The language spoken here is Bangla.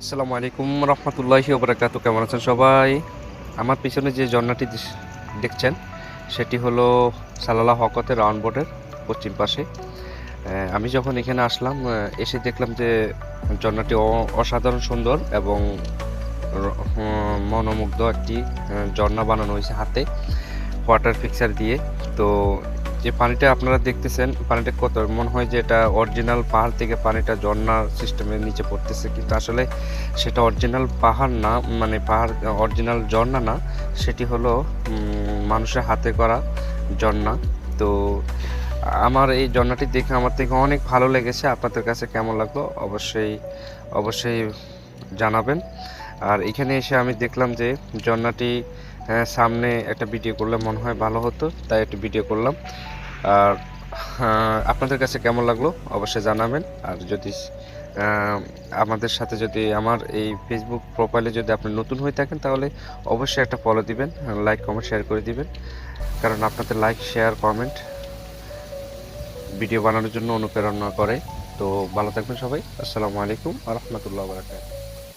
আসসালামু আলাইকুম রহমতুল্লাহি ওবরাকাতু। কেমন আছেন সবাই? আমার পিছনে যে ঝর্ণাটি দেখছেন সেটি হলো সালালা হকতের রাউন্ড বোর্ডের পশ্চিম পাশে। আমি যখন এখানে আসলাম এসে দেখলাম যে ঝর্ণাটি অসাধারণ সুন্দর এবং মনোমুগ্ধ একটি ঝর্ণা বানানো হয়েছে হাতে ওয়াটার পিকচার দিয়ে। তো যে পানিটা আপনারা দেখতেছেন, পানিটা কত মনে হয় যে এটা অরিজিনাল পাহাড় থেকে পানিটা ঝর্ণার সিস্টেমে নিচে পড়তেছে, কিন্তু আসলে সেটা অরিজিনাল পাহাড় না, মানে পাহাড় অরিজিনাল ঝর্ণা না, সেটি হলো মানুষের হাতে করা ঝর্ণা। তো আমার এই ঝর্ণাটি দেখে আমার থেকে অনেক ভালো লেগেছে। আপনাদের কাছে কেমন লাগলো অবশ্যই অবশ্যই জানাবেন। আর এখানে এসে আমি দেখলাম যে ঝর্ণাটি সামনে একটা ভিডিও করলে মনে হয় ভালো হতো, তাই একটা ভিডিও করলাম। আর আপনাদের কাছে কেমন লাগলো অবশ্যই জানাবেন। আর যদি আমাদের সাথে যদি আমার এই ফেসবুক প্রোফাইলে যদি আপনি নতুন হয়ে থাকেন তাহলে অবশ্যই একটা ফলো দিবেন, লাইক কমেন্ট শেয়ার করে দিবেন, কারণ আপনাদের লাইক শেয়ার কমেন্ট ভিডিও বানানোর জন্য অনুপ্রেরণা করে। তো ভালো থাকবেন সবাই। আসসালামু আলাইকুম ওয়া রাহমাতুল্লাহি ওয়া বারাকাতুহু।